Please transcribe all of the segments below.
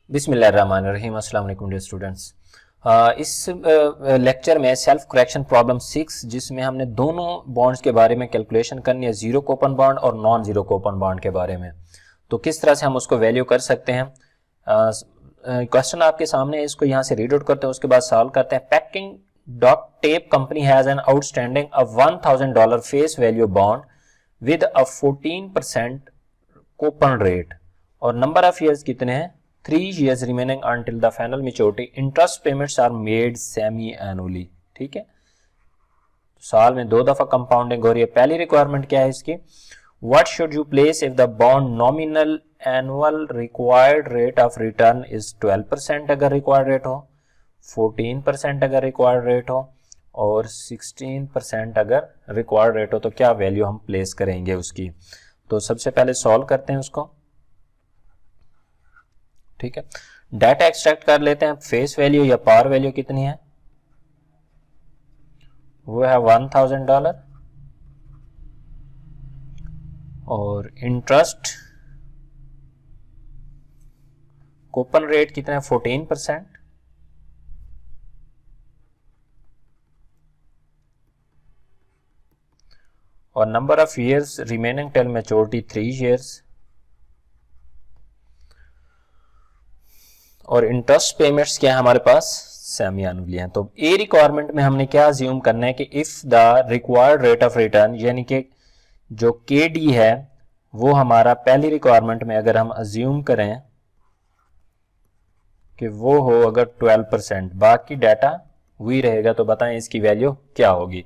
बिस्मिल्लाहिर्रहमानिर्रहीम। अस्सलाम वालेकुम डियर स्टूडेंट्स। इस लेक्चर में सेल्फ करेक्शन प्रॉब्लम 6 जिसमें हमने दोनों बॉन्ड्स के बारे में कैलकुलेशन करनी है, जीरो कूपन बॉन्ड और नॉन जीरो कूपन बॉन्ड के बारे में। तो किस तरह से हम उसको वैल्यू कर सकते हैं। क्वेश्चन आपके सामने है, इसको यहाँ से रीड आउट करते हैं, उसके बाद सॉल्व करते हैं। Packing dot tape company has an outstanding a $1000 face value bond with a 14% coupon rate और नंबर ऑफ ईयर्स कितने हैं 3 years remaining until the final maturity. Interest payments are made semi-annually. ठीक है, साल में 2 दफा कंपाउंडिंग हो रही है। पहली रिक्वायरमेंट क्या है इसकी, What should you place if the bond nominal annual required rate of return is 12% अगर रिक्वायर्ड रेट हो, 14% अगर रिक्वायर्ड रेट हो और 16% अगर रिक्वायर्ड रेट हो, तो क्या वैल्यू हम प्लेस करेंगे उसकी। तो सबसे पहले सॉल्व करते हैं उसको। ठीक है, डाटा एक्सट्रैक्ट कर लेते हैं। फेस वैल्यू या पार वैल्यू कितनी है, वो है $1000 और इंटरेस्ट कूपन रेट कितना है 14% और number of years remaining till maturity 3 years और इंटरेस्ट पेमेंट्स क्या है हमारे पास सेमी एनुअली हैं। तो ए रिक्वायरमेंट में हमने क्या अज्यूम करना है कि if the required rate of return यानी कि जो के डी है वो हमारा पहली रिक्वायरमेंट में अगर हम अज्यूम करें कि वो हो अगर 12%, बाकी डाटा वही रहेगा, तो बताएं इसकी वैल्यू क्या होगी।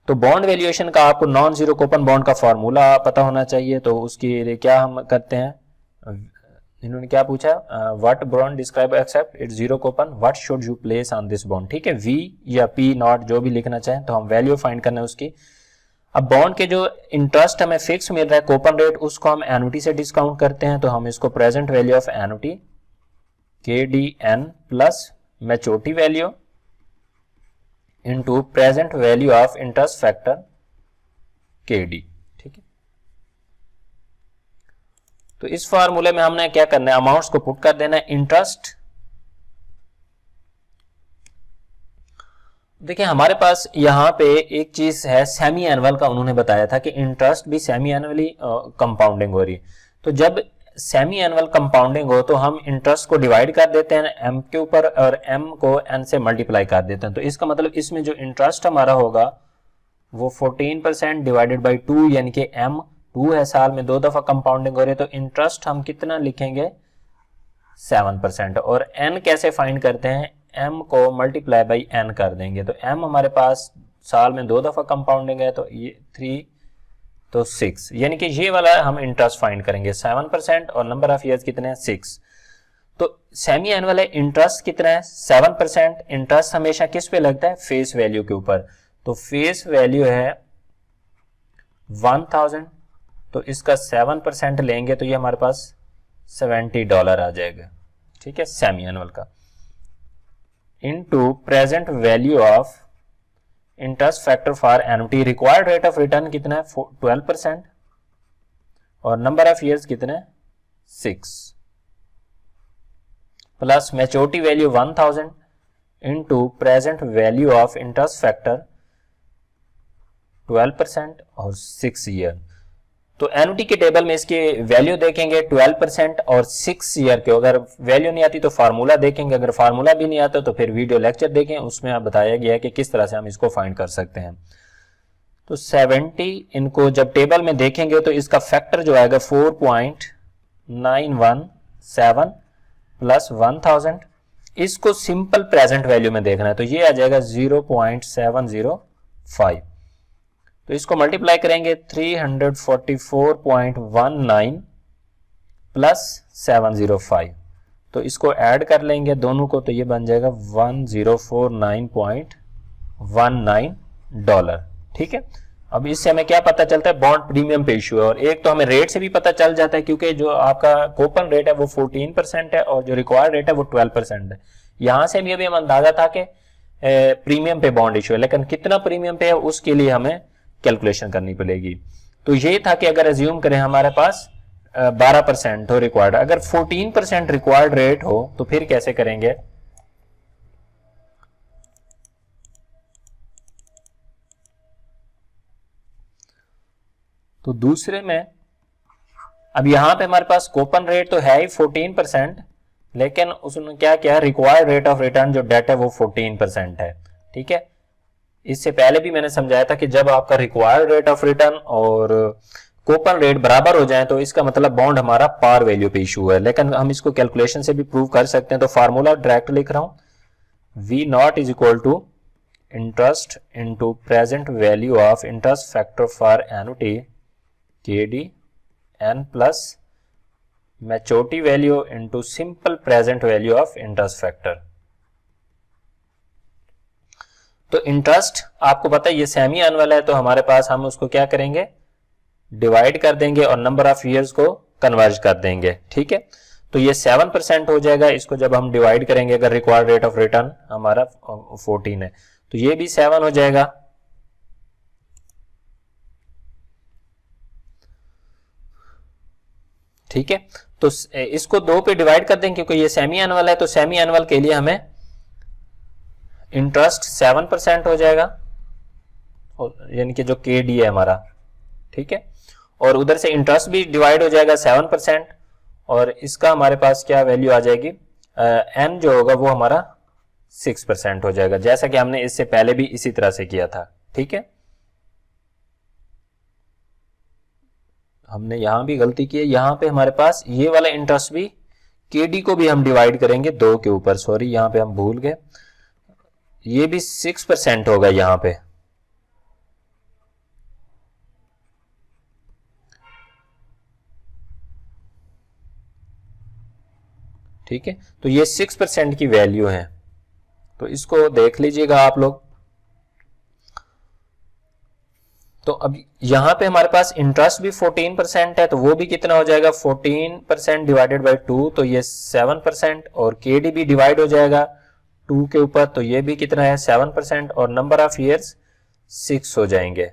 तो बॉन्ड वैल्यूएशन का आपको नॉन जीरो कूपन बॉन्ड का फॉर्मूला पता होना चाहिए। तो उसके लिए क्या हम करते हैं, इन्होंने क्या पूछा, what bond describe except it's zero coupon, what should you place on this bond. ठीक है, वी या पी नॉट जो भी लिखना चाहें, तो हम वैल्यू फाइंड करना है उसकी। अब बॉन्ड के जो इंटरेस्ट हमें फिक्स मिल रहा है कूपन रेट, उसको हम एनुटी से डिस्काउंट करते हैं। तो हम इसको प्रेजेंट वैल्यू ऑफ एनुटी के D N plus maturity value into present value of interest factor के डी। ठीक है, तो इस फार्मूले में हमने क्या करना है, अमाउंट्स को पुट कर देना है। इंटरेस्ट, देखिए हमारे पास यहाँ पे एक चीज है सेमी एनुअल का, उन्होंने बताया था कि इंटरेस्ट भी सेमी एनुअली कंपाउंडिंग हो रही। तो जब सेमी एनुअल कंपाउंडिंग हो तो हम इंटरेस्ट को डिवाइड कर देते हैं एम के ऊपर और एम को एन से मल्टीप्लाई कर देते हैं। तो इसका मतलब इसमें जो इंटरेस्ट हमारा होगा वो 14% डिवाइडेड बाई 2 यानी कि एम 2 है, साल में 2 दफा कंपाउंडिंग हो रही है। तो इंटरेस्ट हम कितना लिखेंगे 7% और एन कैसे फाइंड करते हैं, एम को मल्टीप्लाई बाई एन कर देंगे। तो एम हमारे पास साल में 2 दफा कंपाउंडिंग है, तो ये 3 तो 6 यानी कि ये वाला हम इंटरेस्ट फाइंड करेंगे 7% और नंबर ऑफ ईयर्स कितने हैं 6। तो सेमी एनुअल है, इंटरेस्ट कितना है 7%। इंटरेस्ट हमेशा किस पे लगता है, फेस वैल्यू के ऊपर। तो फेस वैल्यू है 1000, तो इसका 7% लेंगे तो ये हमारे पास $70 आ जाएगा। ठीक है, सेमी एनुअल का into present value of interest factor for annuity. Required rate of return कितना है 12% और नंबर ऑफ ईयर्स कितने 6 plus maturity value 1000 into present value of interest factor 12% और 6 ईयर। तो एनुटी के टेबल में इसकी वैल्यू देखेंगे 12% और 6 ईयर के। अगर वैल्यू नहीं आती तो फार्मूला देखेंगे, अगर फार्मूला भी नहीं आता तो फिर वीडियो लेक्चर देखें, उसमें बताया गया है कि किस तरह से हम इसको फाइंड कर सकते हैं। तो 70 इनको जब टेबल में देखेंगे तो इसका फैक्टर जो आएगा 4.917 प्लस 1000, इसको सिंपल प्रेजेंट वैल्यू में देखना है तो ये आ जाएगा 0.705। तो इसको मल्टीप्लाई करेंगे 344.19 प्लस 705, तो इसको ऐड कर लेंगे दोनों को, तो ये बन जाएगा $1049.19। ठीक है, अब इससे हमें क्या पता चलता है, बॉन्ड प्रीमियम पे इशू है। और एक तो हमें रेट से भी पता चल जाता है क्योंकि जो आपका कूपन रेट है वो 14% है और जो रिक्वायर्ड रेट है वो 12% है। यहां से भी अभी हम अंदाजा था कि प्रीमियम पे बॉन्ड इशू है, लेकिन कितना प्रीमियम पे है उसके लिए हमें कैलकुलेशन करनी पड़ेगी। तो ये था कि अगर अज्यूम करें हमारे पास 12% हो रिक्वायर्ड, अगर 14% रिक्वायर्ड रेट हो तो फिर कैसे करेंगे? तो दूसरे में अब यहां पे हमारे पास कूपन रेट तो है ही 14%, लेकिन उसने क्या किया, रिक्वायर्ड रेट ऑफ रिटर्न जो डेट है वो 14% है। ठीक है, इससे पहले भी मैंने समझाया था कि जब आपका रिक्वायर्ड रेट ऑफ रिटर्न और कूपन रेट बराबर हो जाए तो इसका मतलब बॉन्ड हमारा पार वैल्यू पे इशू है, लेकिन हम इसको कैलकुलेशन से भी प्रूव कर सकते हैं। तो फार्मूला डायरेक्ट लिख रहा हूं, V not is equal to interest into present value of interest factor for annuity KD n plus maturity value into simple present value of interest factor. तो इंटरेस्ट आपको पता है ये सेमी एनुअल है, तो हमारे पास हम उसको क्या करेंगे, डिवाइड कर देंगे और नंबर ऑफ ईयर्स को कन्वर्ज कर देंगे। ठीक है, तो ये 7% हो जाएगा, इसको जब हम डिवाइड करेंगे, अगर रिक्वायर्ड रेट ऑफ रिटर्न हमारा 14 है तो ये भी 7 हो जाएगा। ठीक है, तो इसको 2 पे डिवाइड कर देंगे क्योंकि ये सेमी एनुअल है, तो सेमी एनुअल के लिए हमें इंटरेस्ट 7% हो जाएगा, यानी कि जो KD है हमारा। ठीक है, और उधर से इंटरेस्ट भी डिवाइड हो जाएगा 7%, और इसका हमारे पास क्या वैल्यू आ जाएगी, n जो होगा वो हमारा 6% हो जाएगा, जैसा कि हमने इससे पहले भी इसी तरह से किया था। ठीक है, हमने यहां भी गलती की है, यहां पे हमारे पास ये वाला इंटरेस्ट भी KD को भी हम डिवाइड करेंगे 2 के ऊपर, सॉरी यहां पे हम भूल गए, ये भी 6% होगा यहां पे। ठीक है, तो ये 6% की वैल्यू है, तो इसको देख लीजिएगा आप लोग। तो अब यहां पे हमारे पास इंटरेस्ट भी 14% है, तो वो भी कितना हो जाएगा, 14% डिवाइडेड बाई 2, तो ये 7%, और KD भी डिवाइड हो जाएगा 2 के ऊपर, तो ये भी कितना है 7%, और नंबर ऑफ ईयर्स 6 हो जाएंगे।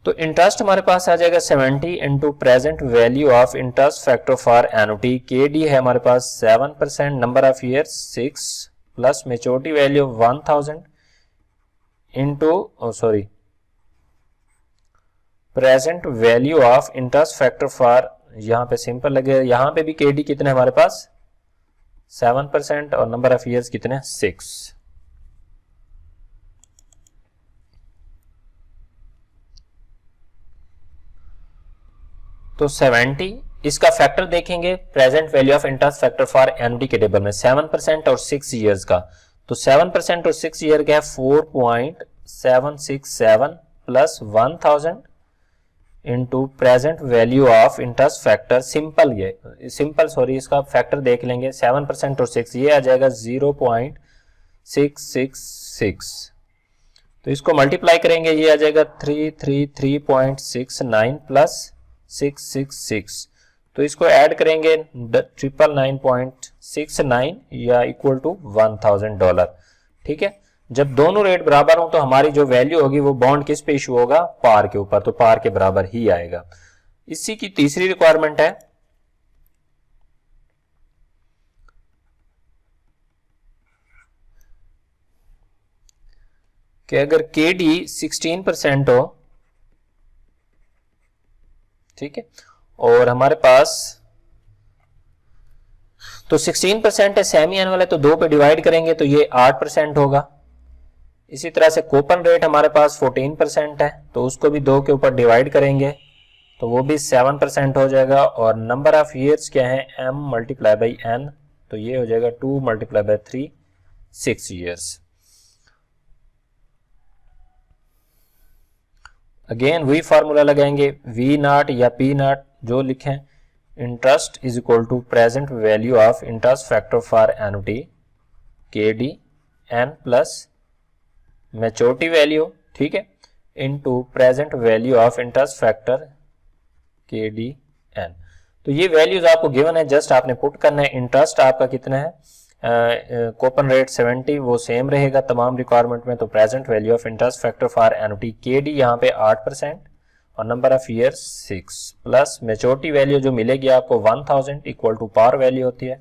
तो इंटरेस्ट हमारे पास आ जाएगा 70 into present value of interest factor for annuity, KD है हमारे पास 7%, number of years 6, plus maturity value 1000 into present value of interest factor for, यहां पे सिंपल लगे, यहां पे भी KD कितने हमारे पास 7%, और नंबर ऑफ ईयर्स कितने 6। तो 70 इसका फैक्टर देखेंगे, present value of interest factor for annuity के टेबल में 7% और 6 ईयर्स का, तो 7% और 6 ईयर का है 4.767 plus 1000 into present value of interest factor, sorry इसका फैक्टर देख लेंगे, 7% और 6 ये आ जाएगा 0.666, तो इसको मल्टीप्लाई करेंगे, ये आ जाएगा 333.69 प्लस 666, तो इसको ऐड करेंगे 999.69 या इक्वल टू $1000। ठीक है, जब दोनों रेट बराबर हो तो हमारी जो वैल्यू होगी वो बॉन्ड किस पे इशू होगा, पार के ऊपर, तो पार के बराबर ही आएगा। इसी की तीसरी रिक्वायरमेंट है कि अगर KD 16% हो, ठीक है, और हमारे पास तो 16% है, सेमी एनुअल है, तो 2 पे डिवाइड करेंगे तो ये 8% होगा। इसी तरह से कूपन रेट हमारे पास 14% है, तो उसको भी 2 के ऊपर डिवाइड करेंगे तो वो भी 7% हो जाएगा, और नंबर ऑफ ईयर्स क्या है M मल्टीप्लाई बाई N, तो ये हो जाएगा 2 मल्टीप्लाई बाई 3, 6 ईयर्स। अगेन वही फार्मूला लगाएंगे, V नॉट या P नॉट जो लिखें, interest is equal to present value of interest factor for annuity KD N plus maturity value, ठीक है, into present value of interest factor KD N। तो ये values आपको गिवन है, जस्ट आपने पुट करना है। इंटरेस्ट आपका कितना है, कूपन रेट 70 वो सेम रहेगा तमाम रिक्वायरमेंट में, तो present value of interest factor for annuity KD यहाँ पे 8% और number of year 6 plus maturity value जो मिलेगी आपको 1000 इक्वल टू पार वैल्यू होती है,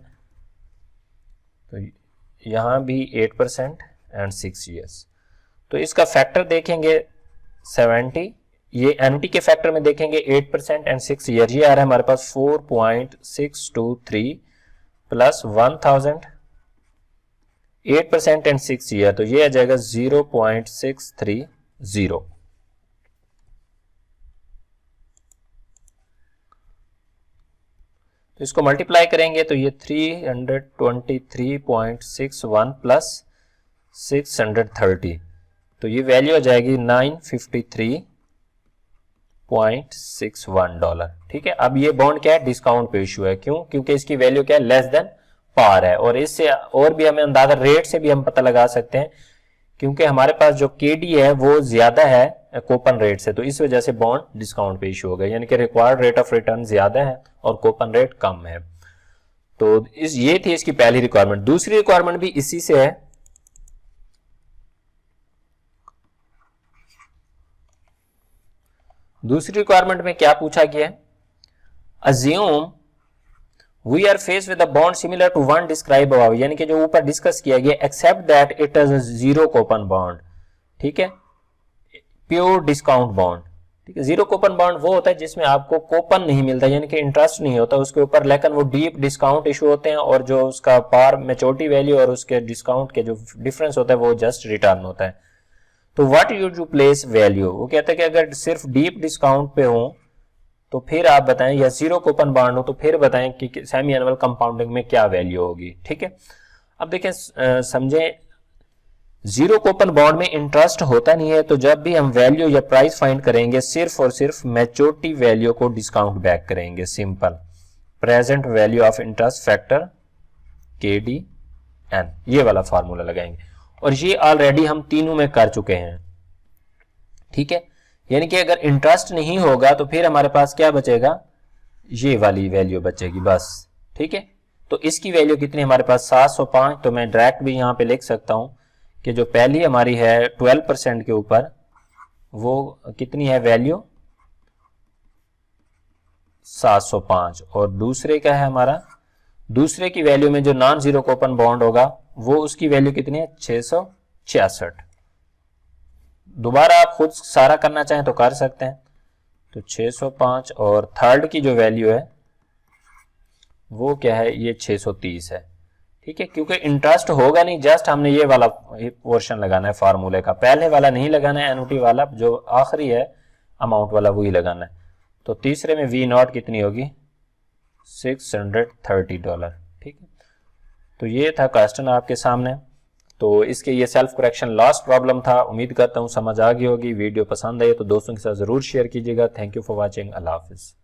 तो यहाँ भी 8% एंड 6 ईयर्स। तो इसका फैक्टर देखेंगे 70, ये एनुटी के फैक्टर में देखेंगे 8% एंड 6 ईयर, ये आ रहा है हमारे पास 4.623 प्लस 1000 8% एंड 6 ईयर, तो ये आ जाएगा 0.630। तो इसको मल्टीप्लाई करेंगे तो ये 323.61 प्लस 630, तो ये वैल्यू आ जाएगी $953.61। ठीक है, अब ये बॉन्ड क्या है, डिस्काउंट पे इशू है, क्यों, क्योंकि इसकी वैल्यू क्या है, लेस देन पार है। और इससे और भी हमें अंदाजा रेट से भी हम पता लगा सकते हैं, क्योंकि हमारे पास जो केडी है वो ज्यादा है कूपन रेट से, तो इस वजह से बॉन्ड डिस्काउंट पे इशू हो गया, यानी कि रिक्वायर्ड रेट ऑफ रिटर्न ज्यादा है और कूपन रेट कम है। तो ये थी इसकी पहली रिक्वायरमेंट। दूसरी रिक्वायरमेंट भी इसी से है, दूसरी रिक्वायरमेंट में क्या पूछा गया है, assume we are face with a bond similar to one describe above, यानी कि जो ऊपर डिस्कस किया गया, except that it is a zero coupon bond. ठीक है, प्योर डिस्काउंट बॉन्ड। ठीक है, जीरो कूपन बॉन्ड वो होता है जिसमें आपको कूपन नहीं मिलता, यानी कि इंटरेस्ट नहीं होता उसके ऊपर, लेकिन वो डीप डिस्काउंट इशू होते हैं और जो उसका पार मैच्योरिटी वैल्यू और उसके डिस्काउंट के जो डिफरेंस होता है वो जस्ट रिटर्न होता है। तो what you'd you place value, वो कहते हैं कि अगर सिर्फ डीप डिस्काउंट पे हो तो फिर आप बताएं, या जीरो कूपन बॉन्ड हो तो फिर बताएं कि सेमी एनुअल कंपाउंडिंग में क्या वैल्यू होगी। ठीक है, अब देखें समझें, जीरो कूपन बॉन्ड में इंटरेस्ट होता नहीं है, तो जब भी हम वैल्यू या प्राइस फाइंड करेंगे सिर्फ और सिर्फ मैच्योरिटी वैल्यू को डिस्काउंट बैक करेंगे, simple present value of interest factor KDN, ये वाला फार्मूला लगाएंगे, और ये ऑलरेडी हम तीनों में कर चुके हैं। ठीक है, यानी कि अगर इंटरेस्ट नहीं होगा तो फिर हमारे पास क्या बचेगा, ये वाली वैल्यू बचेगी बस। ठीक है, तो इसकी वैल्यू कितनी हमारे पास 705, तो मैं डायरेक्ट भी यहां पे लिख सकता हूं कि जो पहली हमारी है 12% के ऊपर वो कितनी है वैल्यू 705, और दूसरे का है हमारा, दूसरे की वैल्यू में जो नॉन जीरो कूपन बॉन्ड होगा वो उसकी वैल्यू कितनी है 666। दोबारा आप खुद सारा करना चाहें तो कर सकते हैं, तो 605 और थर्ड की जो वैल्यू है वो क्या है, ये 630 है। ठीक है, क्योंकि इंटरेस्ट होगा नहीं, जस्ट हमने ये वाला पोर्शन लगाना है फार्मूले का, पहले वाला नहीं लगाना है, एनुटी वाला जो आखिरी है अमाउंट वाला वही लगाना है। तो तीसरे में V0 कितनी होगी $630। ठीक है, तो ये था क्वेश्चन आपके सामने। तो इसके ये सेल्फ करेक्शन लॉस प्रॉब्लम था। उम्मीद करता हूँ समझ आ गई होगी। वीडियो पसंद आई तो दोस्तों के साथ जरूर शेयर कीजिएगा। Thank you for watching. Allah Hafiz.